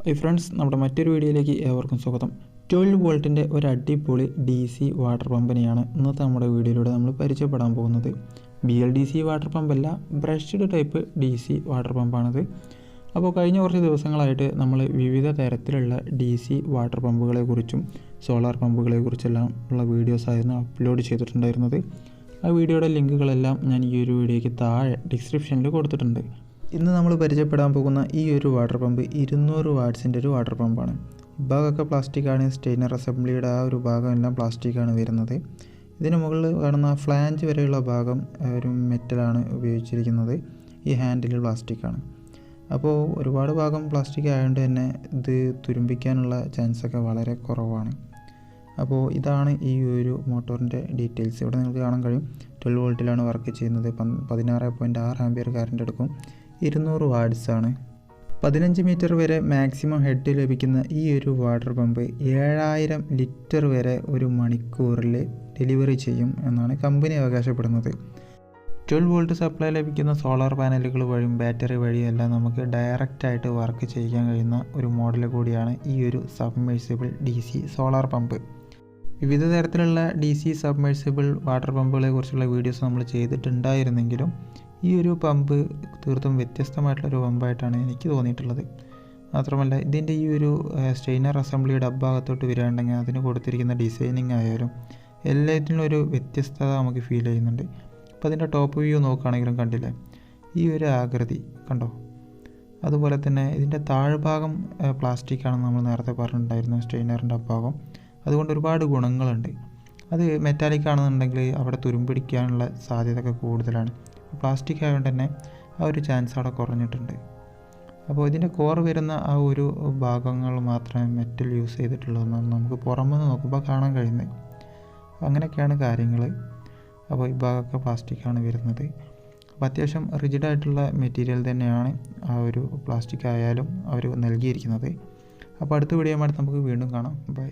Hi friends, നമ്മുടെ മറ്റൊരു വീഡിയോയിലേക്ക് ഏവർക്കും സ്വാഗതം. 12 വോൾട്ടിൻ്റെ ഒരു അടിപൊളി DC വാട്ടർ പമ്പിനെയാണ് ഇന്നത്തെ നമ്മുടെ വീഡിയോയിലൂടെ നമ്മൾ പരിചയപ്പെടാൻ പോകുന്നത്. BLDC വാട്ടർ പമ്പല്ല, ബ്രഷ്ഡ് ടൈപ്പ് DC വാട്ടർ പമ്പാണത്. അപ്പോൾ കഴിഞ്ഞ കുറച്ച് ദിവസങ്ങളായിട്ട് നമ്മൾ വിവിധ തരത്തിലുള്ള DC വാട്ടർ പമ്പുകളെക്കുറിച്ചും സോളാർ പമ്പുകളെക്കുറിച്ചെല്ലാം ഉള്ള വീഡിയോസായിരുന്നു അപ്ലോഡ് ചെയ്തിട്ടുണ്ടായിരുന്നത്. ആ വീഡിയോയുടെ ലിങ്കുകളെല്ലാം ഞാൻ ഈ ഒരു വീഡിയോയ്ക്ക് താഴെ ഡിസ്ക്രിപ്ഷനിൽ കൊടുത്തിട്ടുണ്ട്. ഇന്ന് നമ്മൾ പരിചയപ്പെടാൻ പോകുന്ന ഈ ഒരു വാട്ടർ പമ്പ് 200 വാട്ട്സിൻ്റെ ഒരു വാട്ടർ പമ്പാണ്. ഭാഗമൊക്കെ പ്ലാസ്റ്റിക്കാണ്. സ്റ്റെയിനർ അസംബ്ലിയുടെ ആ ഒരു ഭാഗം എല്ലാം പ്ലാസ്റ്റിക്കാണ് വരുന്നത്. ഇതിന് മുകളിൽ കാണുന്ന ഫ്ലാഞ്ച് വരെയുള്ള ഭാഗം ഒരു മെറ്റലാണ് ഉപയോഗിച്ചിരിക്കുന്നത്. ഈ ഹാൻഡിൽ പ്ലാസ്റ്റിക്കാണ്. അപ്പോൾ ഒരുപാട് ഭാഗം പ്ലാസ്റ്റിക് ആയതുകൊണ്ട് തന്നെ ഇത് തുരുമ്പിക്കാനുള്ള ചാൻസൊക്കെ വളരെ കുറവാണ്. അപ്പോൾ ഇതാണ് ഈ ഒരു മോട്ടോറിൻ്റെ ഡീറ്റെയിൽസ്. ഇവിടെ നിങ്ങൾക്ക് കാണാൻ കഴിയും. 12 വോൾട്ടിലാണ് വർക്ക് ചെയ്യുന്നത്. 16.6 ആംപിയർ കറണ്ട് എടുക്കും. 200 വാട്ട്സാണ്. 15 മീറ്റർ വരെ മാക്സിമം ഹെഡ് ലഭിക്കുന്ന ഈ ഒരു വാട്ടർ പമ്പ് 7000 ലിറ്റർ വരെ ഒരു മണിക്കൂറിൽ ഡെലിവറി ചെയ്യും എന്നാണ് കമ്പനി അവകാശപ്പെടുന്നത്. 12 വോൾട്ട് സപ്ലൈ ലഭിക്കുന്ന സോളാർ പാനലുകൾ വഴിയും ബാറ്ററി വഴിയും എല്ലാം നമുക്ക് ഡയറക്റ്റായിട്ട് വർക്ക് ചെയ്യാൻ കഴിയുന്ന ഒരു മോഡൽ കൂടിയാണ് ഈ ഒരു സബ്മേഴ്സിബിൾ DC സോളാർ പമ്പ്. വിവിധ തരത്തിലുള്ള DC സബ്മേഴ്സിബിൾ വാട്ടർ പമ്പുകളെ കുറിച്ചുള്ള വീഡിയോസ് നമ്മൾ ചെയ്തിട്ടുണ്ടായിരുന്നെങ്കിലും ഈ ഒരു പമ്പ് തീർത്തും വ്യത്യസ്തമായിട്ടുള്ളൊരു പമ്പായിട്ടാണ് എനിക്ക് തോന്നിയിട്ടുള്ളത്. മാത്രമല്ല ഇതിൻ്റെ ഈ ഒരു സ്റ്റെയിനർ അസംബ്ലിയുടെ അഭാഗത്തോട്ട് വരികയാണെങ്കിൽ അതിന് കൊടുത്തിരിക്കുന്ന ഡിസൈനിങ് ആയാലും എല്ലാത്തിനും ഒരു വ്യത്യസ്തത നമുക്ക് ഫീൽ ചെയ്യുന്നുണ്ട്. അപ്പോൾ അതിൻ്റെ ടോപ്പ് വ്യൂ നോക്കുകയാണെങ്കിലും കണ്ടില്ലേ, ഈ ഒരു ആകൃതി കണ്ടോ. അതുപോലെ തന്നെ ഇതിൻ്റെ താഴ്ഭാഗം പ്ലാസ്റ്റിക്കാണെന്ന് നമ്മൾ നേരത്തെ പറഞ്ഞിട്ടുണ്ടായിരുന്നു, സ്റ്റെയിനറിൻ്റെ അഭാഗം. അതുകൊണ്ട് ഒരുപാട് ഗുണങ്ങളുണ്ട്. അത് മെറ്റാലിക് ആണെന്നുണ്ടെങ്കിൽ അവിടെ തുരുമ്പിടിക്കാനുള്ള സാധ്യതയൊക്കെ കൂടുതലാണ്. പ്ലാസ്റ്റിക് ആയതുകൊണ്ട് തന്നെ ആ ഒരു ചാൻസ് അവിടെ കുറഞ്ഞിട്ടുണ്ട്. അപ്പോൾ ഇതിൻ്റെ കോർ വരുന്ന ആ ഒരു ഭാഗങ്ങൾ മാത്രമേ മെറ്റൽ യൂസ് ചെയ്തിട്ടുള്ളതെന്നാണ് നമുക്ക് പുറമെ നോക്കുമ്പോൾ കാണാൻ കഴിയുന്നത്. അങ്ങനെയൊക്കെയാണ് കാര്യങ്ങൾ. അപ്പോൾ ഈ ഭാഗമൊക്കെ പ്ലാസ്റ്റിക്കാണ് വരുന്നത്. അപ്പോൾ അത്യാവശ്യം റിജിഡായിട്ടുള്ള മെറ്റീരിയൽ തന്നെയാണ് ആ ഒരു പ്ലാസ്റ്റിക് ആയാലും അവർ നൽകിയിരിക്കുന്നത്. അപ്പോൾ അടുത്ത വീഡിയോ ആയിട്ട് നമുക്ക് വീണ്ടും കാണാം. ബൈ.